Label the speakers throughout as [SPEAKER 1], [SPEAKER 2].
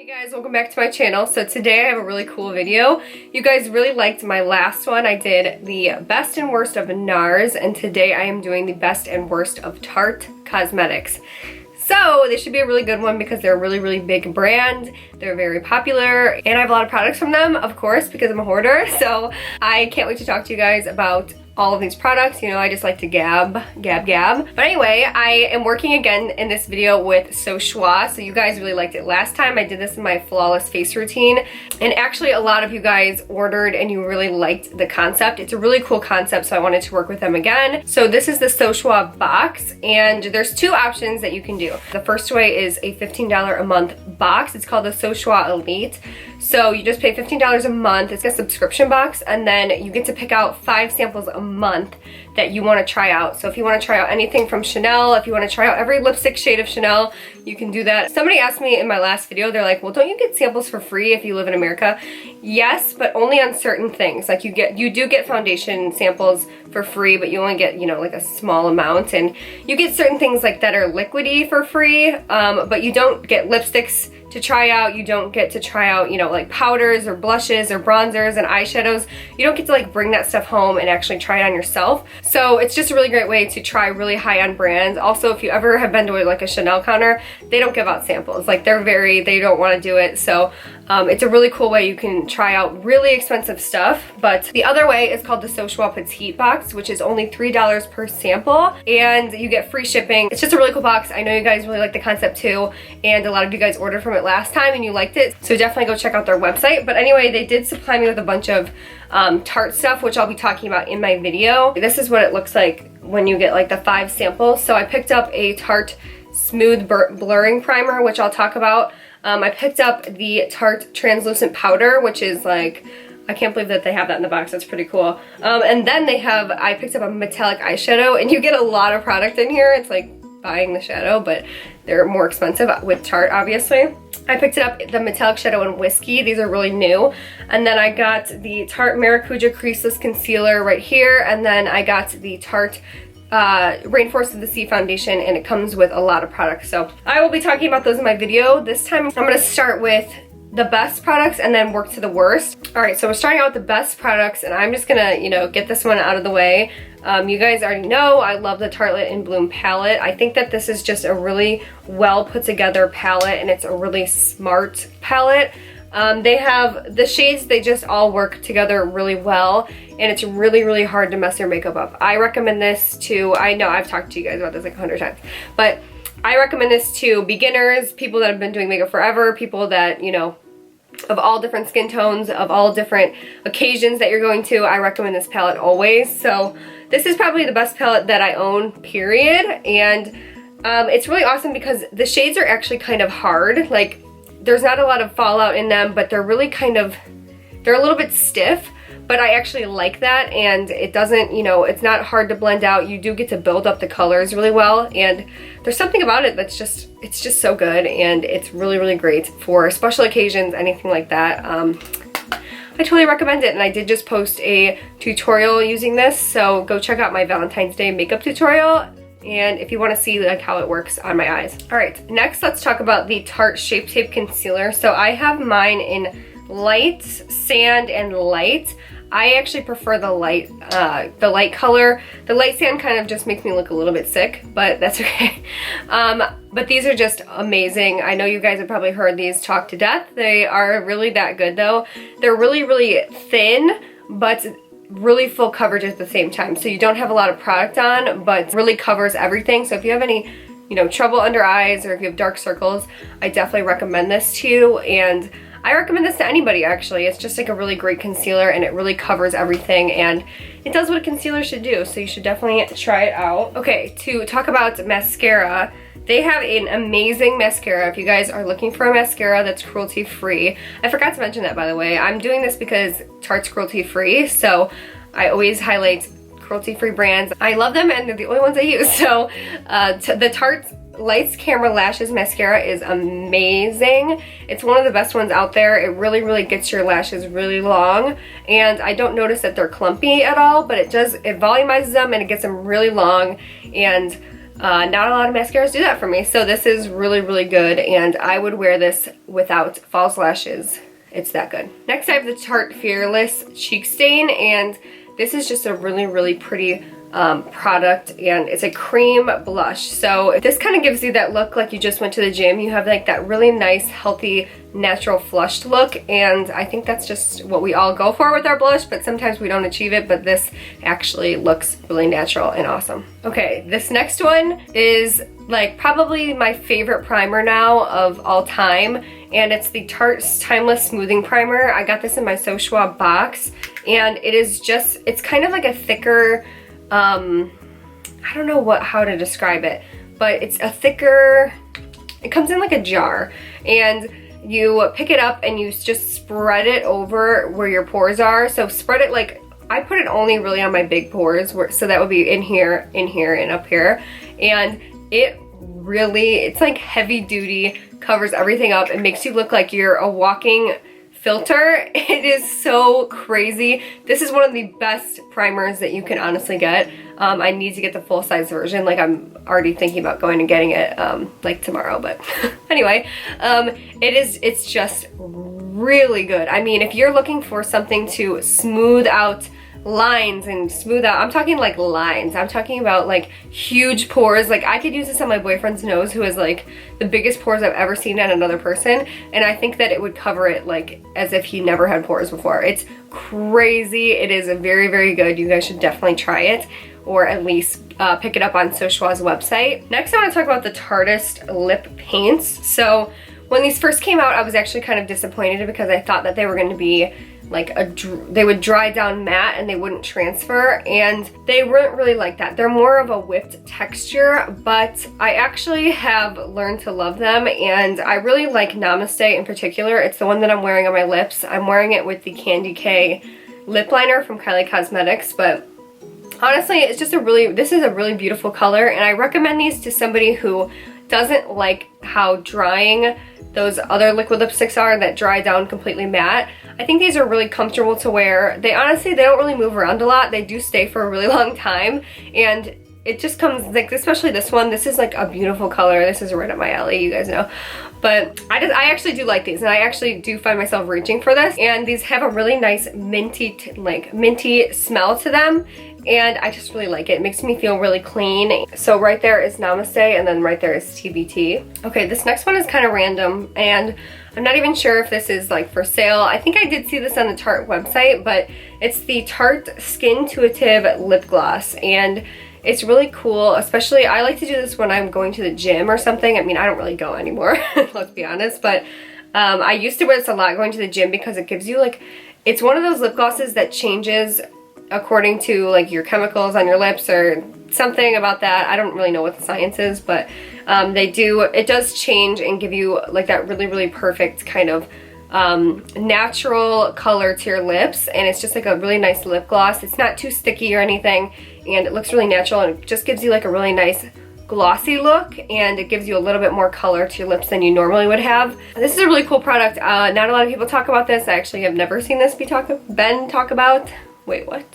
[SPEAKER 1] Hey guys, welcome back to my channel. So today I have a really cool video. You guys really liked my last one. I did the best and worst of NARS, and today I am doing the best and worst of Tarte Cosmetics. So this should be a really good one because they're a really big brand. They're very popular and I have a lot of products from them, of course, because I'm a hoarder. So I can't wait to talk to you guys about all of these products. You know, I just like to gab. But anyway, I am working again in this video with Choix. So you guys really liked it last time. I did this in my flawless face routine. And actually a lot of you guys ordered and you really liked the concept. It's a really cool concept, so I wanted to work with them again. So this is the Choix box, and there's two options that you can do. The first way is a $15 a month box. It's called the Choix Elite. So you just pay $15 a month. It's a subscription box, and then you get to pick out 5 samples a month that you want to try out. So if you want to try out anything from Chanel, if you want to try out every lipstick shade of Chanel, you can do that. Somebody asked me in my last video, they're like, well, don't you get samples for free if you live in America? Yes, but only on certain things. Like you do get foundation samples for free, but you only get, you know, like a small amount, and you get certain things like that are liquidy for free, but you don't get lipsticks to try out. You don't get to try out, you know, like powders or blushes or bronzers and eyeshadows. You don't get to like bring that stuff home and actually try it on yourself. So it's just a really great way to try really high-end brands. Also, if you ever have been to like a Chanel counter, they don't give out samples. Like they don't want to do it. So it's a really cool way you can try out really expensive stuff. But the other way is called the Choix Petite box, which is only $3 per sample, and you get free shipping. It's just a really cool box. I know you guys really like the concept too, and a lot of you guys ordered from it last time and you liked it, so definitely go check out their website. But anyway, they did supply me with a bunch of Tarte stuff, which I'll be talking about in my video. This is what it looks like when you get like the 5 samples. So I picked up a Tarte Smooth Blurring Primer, which I'll talk about. I picked up the Tarte Translucent Powder, which is like, I can't believe that they have that in the box. That's pretty cool. And then I picked up a metallic eyeshadow, and you get a lot of product in here. It's like buying the shadow, but they're more expensive with Tarte, obviously. I picked it up, the metallic shadow in Whiskey. These are really new. And then I got the Tarte Maracuja Creaseless Concealer right here. And then I got the Tarte Rainforest of the Sea foundation, and it comes with a lot of products. So I will be talking about those in my video. This time I'm going to start with the best products and then work to the worst. Alright, so we're starting out with the best products, and I'm just gonna, you know, get this one out of the way. You guys already know I love the Tartelette in Bloom palette. I think that this is just a really well put together palette, and it's a really smart palette. They have the shades, they just all work together really well, and it's really hard to mess your makeup up. I recommend this to, I know I've talked to you guys about this like 100 times, but I recommend this to beginners, people that have been doing makeup forever, people that, you know, of all different skin tones, of all different occasions that you're going to. I recommend this palette always. So this is probably the best palette that I own, period. And it's really awesome because the shades are actually kind of hard. Like, there's not a lot of fallout in them, but they're really kind of, they're a little bit stiff, but I actually like that, and it doesn't, you know, it's not hard to blend out. You do get to build up the colors really well, and there's something about it that's just, it's just so good, and it's really great for special occasions, anything like that. I totally recommend it, and I did just post a tutorial using this, so go check out my Valentine's Day makeup tutorial, and if you want to see like how it works on my eyes. Alright, next let's talk about the Tarte Shape Tape Concealer. So I have mine in light, sand, and light. I actually prefer the light color. The light sand kind of just makes me look a little bit sick, but that's okay. But these are just amazing. I know you guys have probably heard these talk to death. They are really that good though. They're really thin, but really full coverage at the same time. So you don't have a lot of product on, but really covers everything. So if you have any, you know, trouble under eyes, or if you have dark circles, I definitely recommend this to you. And I recommend this to anybody, actually. It's just like a really great concealer, and it really covers everything, and it does what a concealer should do, so you should definitely try it out. Okay, to talk about mascara, they have an amazing mascara. If you guys are looking for a mascara that's cruelty-free, I forgot to mention that, by the way. I'm doing this because Tarte's cruelty-free, so I always highlight cruelty-free brands. I love them, and they're the only ones I use. So the Tarte Lights Camera Lashes Mascara is amazing. It's one of the best ones out there. It really gets your lashes really long, and I don't notice that they're clumpy at all, but it volumizes them and it gets them really long, and not a lot of mascaras do that for me. So this is really, really good, and I would wear this without false lashes. It's that good. Next I have the Tarte Fearless Cheek Stain, and this is just a really, really pretty product, and it's a cream blush. So this kind of gives you that look like you just went to the gym. You have like that really nice, healthy, natural flushed look, and I think that's just what we all go for with our blush, but sometimes we don't achieve it, but this actually looks really natural and awesome. Okay, this next one is like probably my favorite primer now of all time, and it's the Tarte Timeless Smoothing Primer. I got this in my Choix box, and it is just, it's kind of like a thicker, I don't know how to describe it, but it's a thicker, it comes in like a jar, and you pick it up and you just spread it over where your pores are. So spread it like, I put it only really on my big pores, so that would be in here, and up here, and it really, it's like heavy duty, covers everything up. It makes you look like you're a walking filter. It is so crazy. This is one of the best primers that you can honestly get. I need to get the full size version. Like, I'm already thinking about going and getting it like tomorrow, but anyway, it's just really good. I mean, if you're looking for something to smooth out lines and smooth out, I'm talking like lines, I'm talking about like huge pores. Like, I could use this on my boyfriend's nose, who has like the biggest pores I've ever seen on another person, and I think that it would cover it like as if he never had pores before. It's crazy. It is very, very good. You guys should definitely try it, or at least pick it up on Choix's website. Next, I want to talk about the Tarte lip paints. So when these first came out, I was actually kind of disappointed because I thought that they were going to be like they would dry down matte and they wouldn't transfer, and they weren't really like that. They're more of a whipped texture, but I actually have learned to love them, and I really like Namaste in particular. It's the one that I'm wearing on my lips. I'm wearing it with the Candy K lip liner from Kylie Cosmetics, but honestly, it's just this is a really beautiful color, and I recommend these to somebody who doesn't like how drying those other liquid lipsticks are that dry down completely matte. I think these are really comfortable to wear. They honestly, they don't really move around a lot. They do stay for a really long time, and it just comes like, especially this one, this is like a beautiful color. This is right up my alley, you guys know. But I actually do like these, and I actually do find myself reaching for this, and these have a really nice minty smell to them, and I just really like it. It makes me feel really clean. So right there is Namaste, and then right there is TBT. Okay, this next one is kind of random, and I'm not even sure if this is like for sale. I think I did see this on the Tarte website, but it's the Tarte Skintuitive Lip Gloss, and it's really cool. Especially, I like to do this when I'm going to the gym or something. I mean, I don't really go anymore, let's be honest, but I used to wear this a lot going to the gym because it gives you like, it's one of those lip glosses that changes according to like your chemicals on your lips or something about that. I don't really know what the science is, but it does change and give you like that really, really perfect kind of natural color to your lips, and it's just like a really nice lip gloss. It's not too sticky or anything, and it looks really natural, and it just gives you like a really nice glossy look, and it gives you a little bit more color to your lips than you normally would have. This is a really cool product. Not a lot of people talk about this. I actually have never seen this Ben talk about. Wait, what?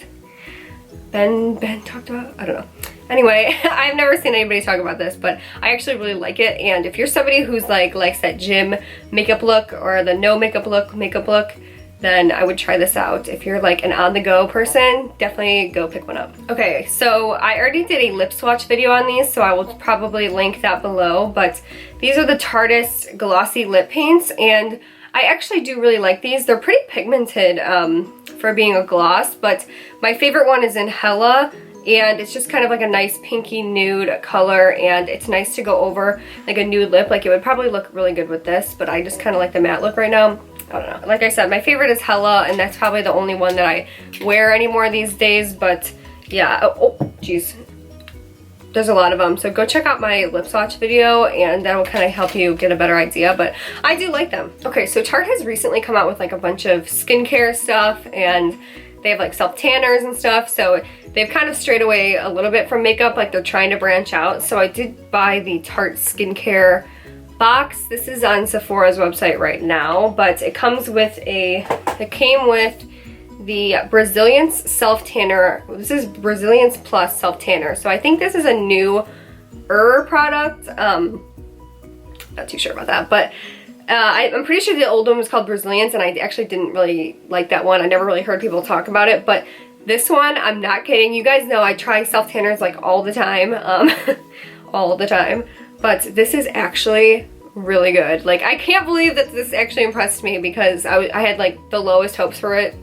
[SPEAKER 1] Ben talked about? I don't know. Anyway, I've never seen anybody talk about this, but I actually really like it. And if you're somebody who's like likes that gym makeup look or the no makeup look, then I would try this out. If you're like an on-the-go person, definitely go pick one up. Okay, so I already did a lip swatch video on these, so I will probably link that below, but these are the Tarte Glossy Lip Paints, and I actually do really like these. They're pretty pigmented for being a gloss, but my favorite one is in Hella, and it's just kind of like a nice pinky nude color, and it's nice to go over like a nude lip. Like, it would probably look really good with this, but I just kind of like the matte look right now. I don't know. Like I said, my favorite is Hella, and that's probably the only one that I wear anymore these days, but yeah. Oh, geez. There's a lot of them, so go check out my lip swatch video, and that'll kind of help you get a better idea, but I do like them. Okay, so Tarte has recently come out with like a bunch of skincare stuff, and they have like self-tanners and stuff, so they've kind of strayed away a little bit from makeup, like they're trying to branch out. So I did buy the Tarte skincare box. This is on Sephora's website right now, but it came with the Brazilians self-tanner. This is Brazilians Plus self-tanner. So I think this is a new product. Not too sure about that, but I'm pretty sure the old one was called Brazilians, and I actually didn't really like that one. I never really heard people talk about it, but this one, I'm not kidding. You guys know I try self tanners like all the time, all the time, but this is actually really good. Like, I can't believe that this actually impressed me, because I had like the lowest hopes for it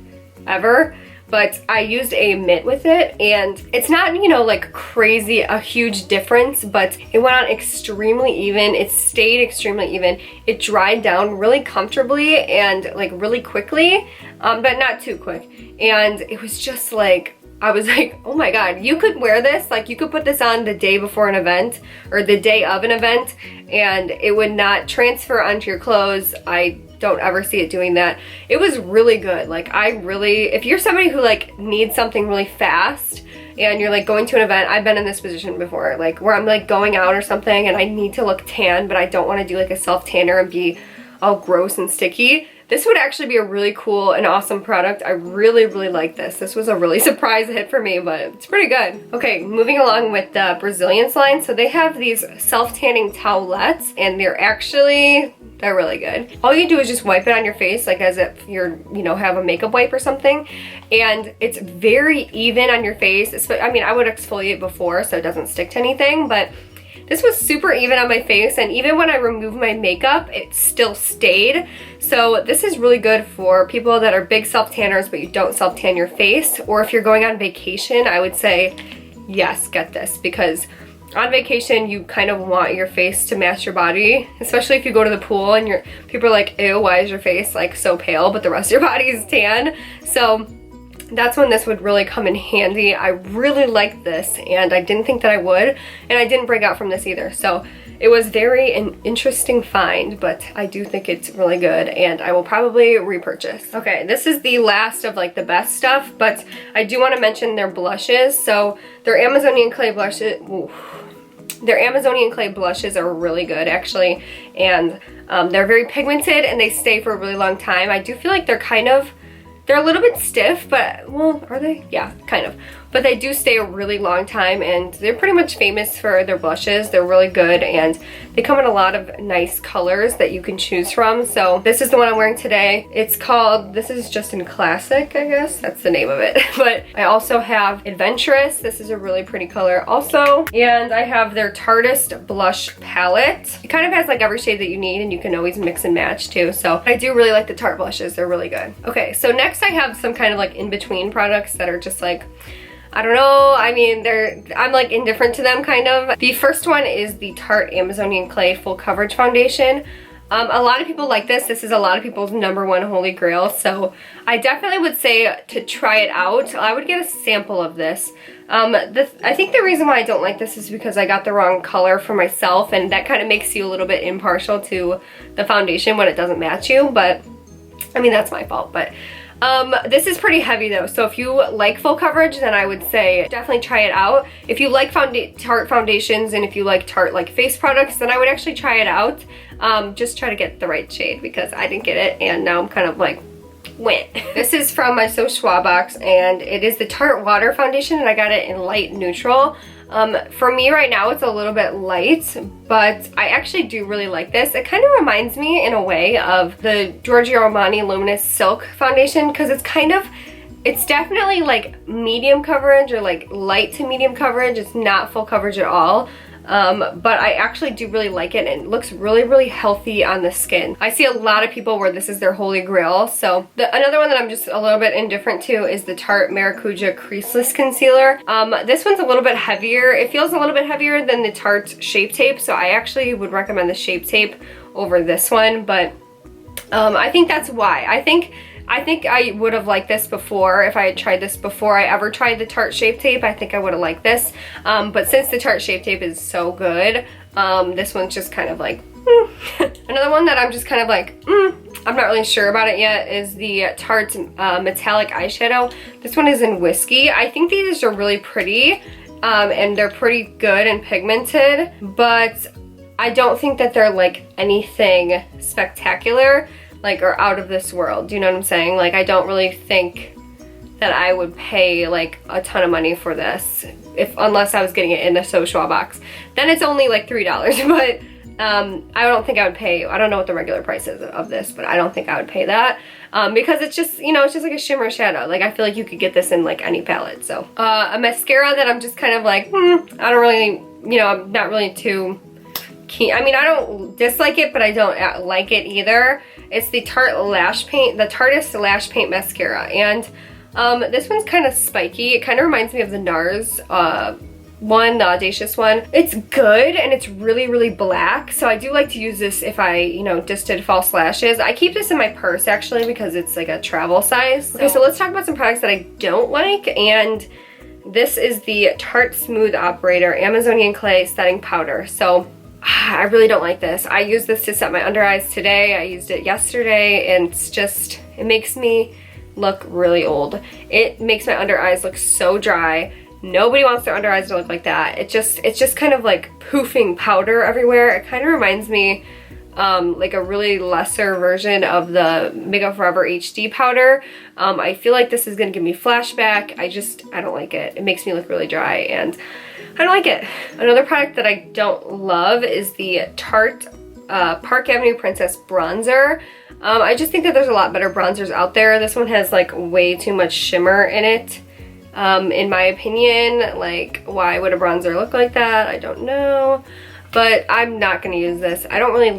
[SPEAKER 1] ever. But I used a mitt with it, and it's not, you know, like crazy, a huge difference, but it went on extremely even. It stayed extremely even. It dried down really comfortably and like really quickly, but not too quick. And it was just like, I was like, oh my God, you could wear this, like you could put this on the day before an event or the day of an event, and it would not transfer onto your clothes. I don't ever see it doing that. It was really good. Like, if you're somebody who like needs something really fast and you're like going to an event, I've been in this position before, like where I'm like going out or something and I need to look tan, but I don't want to do like a self tanner and be all gross and sticky. This would actually be a really cool and awesome product. I really, really like this. This was a really surprise hit for me, but it's pretty good. Okay, moving along with the Brazilians line. So they have these self-tanning towelettes, and they're really good. All you do is just wipe it on your face, like as if you're, you know, have a makeup wipe or something. And it's very even on your face. I mean, I would exfoliate before so it doesn't stick to anything, but this was super even on my face, and even when I removed my makeup, it still stayed. So this is really good for people that are big self-tanners, but you don't self-tan your face. Or if you're going on vacation, I would say, yes, get this, because on vacation, you kind of want your face to match your body, especially if you go to the pool and people are like, ew, why is your face like so pale, but the rest of your body is tan? So that's when this would really come in handy. I really like this, and I didn't think that I would, and I didn't break out from this either. So it was an interesting find, but I do think it's really good, and I will probably repurchase. Okay, this is the last of like the best stuff, but I do want to mention their blushes. So their Amazonian clay blushes, their Amazonian clay blushes are really good actually, and they're very pigmented and they stay for a really long time. I do feel like they're a little bit stiff, but, well, are they? Yeah, kind of. But they do stay a really long time, and they're pretty much famous for their blushes. They're really good, and they come in a lot of nice colors that you can choose from. So this is the one I'm wearing today. It's called, this is just in Classic, I guess. That's the name of it. But I also have Adventurous. This is a really pretty color also. And I have their Tartist Blush Palette. It kind of has like every shade that you need, and you can always mix and match too. So I do really like the Tarte blushes. They're really good. Okay, so next I have some kind of like in-between products that are just like, I don't know, I mean, I'm like indifferent to them kind of. The first one is the Tarte Amazonian Clay Full Coverage Foundation. A lot of people like this. This is a lot of people's #1 holy grail, so I definitely would say to try it out. I would get a sample of this. I think the reason why I don't like this is because I got the wrong color for myself, and that kind of makes you a little bit impartial to the foundation when it doesn't match you, but I mean, that's my fault. But this is pretty heavy though, so if you like full coverage, then I would say definitely try it out. If you like Tarte foundations, and if you like Tarte like face products, then I would actually try it out. Just try to get the right shade, because I didn't get it, and now I'm kind of like, went. This is from my So Choix box, and it is the Tarte Water Foundation, and I got it in light neutral. For me right now, it's a little bit light, but I actually do really like this. It kind of reminds me in a way of the Giorgio Armani Luminous Silk Foundation, because it's definitely like medium coverage, or like light to medium coverage. It's not full coverage at all. But I actually do really like it, and it looks really, really healthy on the skin. I see a lot of people where this is their holy grail. So another one that I'm just a little bit indifferent to is the Tarte Maracuja Creaseless Concealer. This one's a little bit heavier. It feels a little bit heavier than the Tarte Shape Tape, so I actually would recommend the Shape Tape over this one, but I think that's why. I think I would have liked this before. If I had tried this before I ever tried the Tarte Shape Tape, I think I would have liked this. But since the Tarte Shape Tape is so good, this one's just kind of like, Another one that I'm just kind of like, I'm not really sure about it yet, is the Tarte Metallic Eyeshadow. This one is in Whiskey. I think these are really pretty, and they're pretty good and pigmented, but I don't think that they're like anything spectacular, like, or out of this world. Do you know what I'm saying? Like, I don't really think that I would pay like a ton of money for this. unless I was getting it in a Choix box. Then it's only like $3, but I don't think I would pay, I don't know what the regular price is of this, but I don't think I would pay that because it's just, you know, it's just like a shimmer shadow. Like I feel like you could get this in like any palette. So a mascara that I'm just kind of like, I don't really, you know, I'm not really too keen. I mean, I don't dislike it, but I don't like it either. It's the Tarte Lash Paint, the Tarte Lash Paint Mascara, and this one's kind of spiky. It kind of reminds me of the NARS one, the Audacious one. It's good and it's really, really black. So I do like to use this if I, you know, just did false lashes. I keep this in my purse actually because it's like a travel size. Okay, so let's talk about some products that I don't like. And this is the Tarte Smooth Operator Amazonian Clay Setting Powder. So I really don't like this. I used this to set my under eyes today. I used it yesterday and it's just, it makes me look really old. It makes my under eyes look so dry. Nobody wants their under eyes to look like that. It's just kind of like poofing powder everywhere. It kind of reminds me like a really lesser version of the Makeup Forever HD powder. I feel like this is gonna give me flashback. I don't like it. It makes me look really dry and I don't like it. Another product that I don't love is the Tarte Park Avenue Princess Bronzer. I just think that there's a lot better bronzers out there. This one has like way too much shimmer in it. In my opinion, like why would a bronzer look like that? I don't know, but I'm not gonna use this. I don't really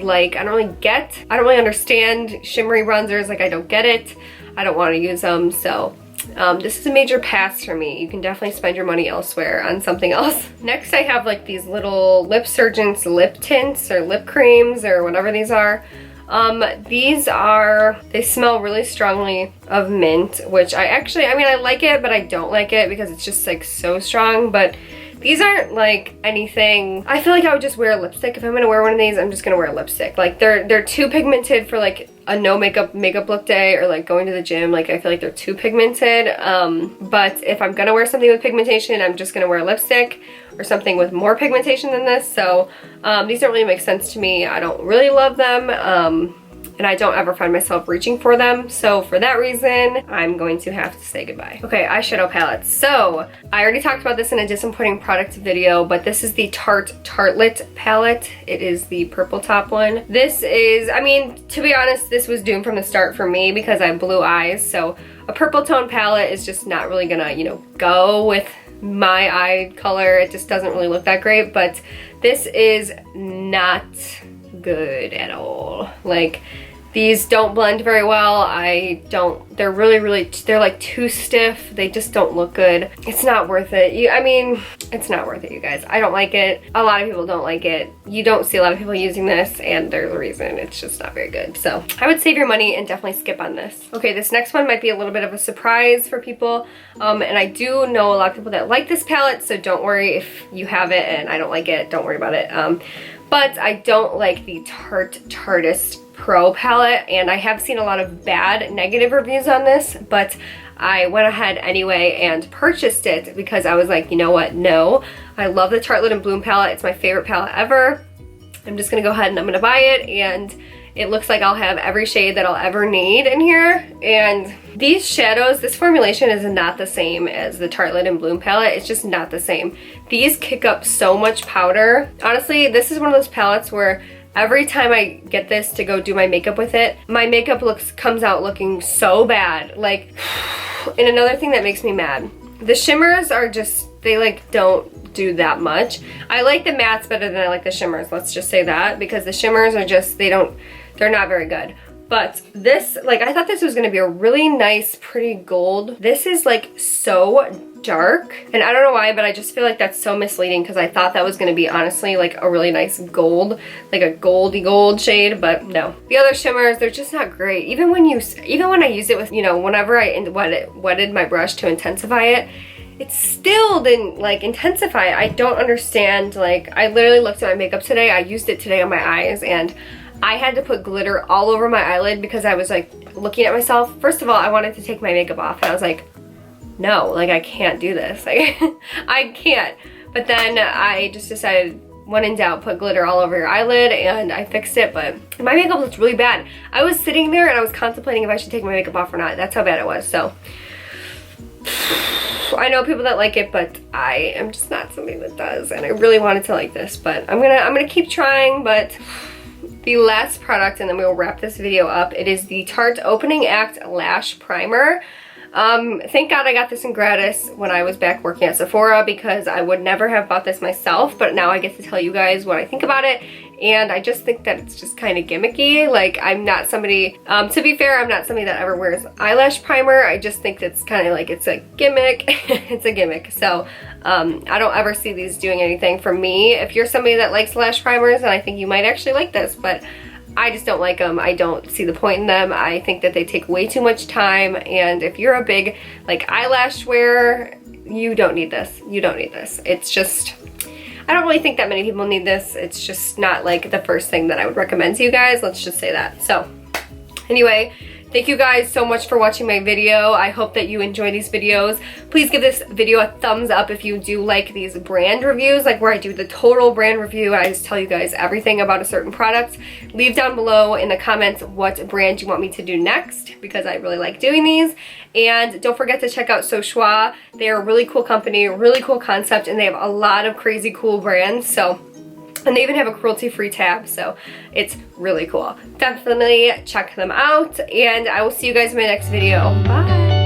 [SPEAKER 1] understand shimmery bronzers. Like I don't get it. I don't want to use them. So this is a major pass for me. You can definitely spend your money elsewhere on something else. Next I have like these little Lip Surgeons lip tints or lip creams or whatever these are. They smell really strongly of mint, which I like it, but I don't like it because it's just like so strong, but these aren't like anything. I feel like I would just wear a lipstick. If I'm gonna wear one of these, I'm just gonna wear a lipstick. Like they're too pigmented for like a no makeup look day or like going to the gym. Like I feel like they're too pigmented. But if I'm gonna wear something with pigmentation, I'm just gonna wear a lipstick or something with more pigmentation than this. So these don't really make sense to me. I don't really love them. And I don't ever find myself reaching for them. So for that reason, I'm going to have to say goodbye. Okay, eyeshadow palettes. So I already talked about this in a disappointing product video, but this is the Tarte Tartelette palette. It is the purple top one. This is, I mean, to be honest, this was doomed from the start for me because I have blue eyes. So a purple tone palette is just not really gonna, you know, go with my eye color. It just doesn't really look that great, but this is not good at all. Like, these don't blend very well. They're they're like too stiff. They just don't look good. It's not worth it. It's not worth it, you guys. I don't like it. A lot of people don't like it. You don't see a lot of people using this, and there's a reason. It's just not very good. So I would save your money and definitely skip on this. Okay, this next one might be a little bit of a surprise for people. And I do know a lot of people that like this palette, so don't worry if you have it and I don't like it. Don't worry about it. But I don't like the Tarte Pro palette, and I have seen a lot of bad negative reviews on this, but I went ahead anyway and purchased it because I was like, you know what, no. I love the Tarte Lip Bloom palette. It's my favorite palette ever. I'm just gonna go ahead and I'm gonna buy it, and it looks like I'll have every shade that I'll ever need in here. And these shadows, this formulation is not the same as the Tarte Lip Bloom palette. It's just not the same. These kick up so much powder. Honestly, this is one of those palettes where every time I get this to go do my makeup with it, my makeup comes out looking so bad. Like, and another thing that makes me mad, the shimmers are just, they like don't do that much. I like the mattes better than I like the shimmers, let's just say that, because the shimmers are just, they're not very good. But this, like, I thought this was gonna be a really nice, pretty gold. This is like so dark, and I don't know why, but I just feel like that's so misleading because I thought that was gonna be honestly like a really nice gold, like a goldy gold shade, but no. The other shimmers, they're just not great. Even when I use it with, you know, whenever I wetted my brush to intensify it, it still didn't like intensify it. I don't understand. Like, I literally looked at my makeup today. I used it today on my eyes, and I had to put glitter all over my eyelid because I was like looking at myself. First of all, I wanted to take my makeup off, and I was like, no, like I can't do this. Like, I can't. But then I just decided, when in doubt, put glitter all over your eyelid, and I fixed it, but my makeup looked really bad. I was sitting there and I was contemplating if I should take my makeup off or not. That's how bad it was. So I know people that like it, but I am just not somebody that does, and I really wanted to like this, but I'm gonna keep trying. But the last product, and then we will wrap this video up, it is the Tarte Opening Act Lash Primer. Thank God I got this in gratis when I was back working at Sephora, because I would never have bought this myself, but now I get to tell you guys what I think about it. And I just think that it's just kind of gimmicky. Like, I'm not somebody, to be fair, I'm not somebody that ever wears eyelash primer. I just think that's kind of like, it's a gimmick. It's a gimmick. So I don't ever see these doing anything for me. If you're somebody that likes lash primers, then I think you might actually like this, but I just don't like them. I don't see the point in them. I think that they take way too much time, and if you're a big like eyelash wearer, you don't need this. You don't need this. It's just, I don't really think that many people need this. It's just not like the first thing that I would recommend to you guys. Let's just say that. So anyway, thank you guys so much for watching my video. I hope that you enjoy these videos. Please give this video a thumbs up if you do like these brand reviews, like where I do the total brand review. I just tell you guys everything about a certain product. Leave down below in the comments what brand you want me to do next, because I really like doing these. And don't forget to check out Choix. They're a really cool company, really cool concept, and they have a lot of crazy cool brands. So, and they even have a cruelty-free tab, so it's really cool. Definitely check them out, and I will see you guys in my next video. Bye!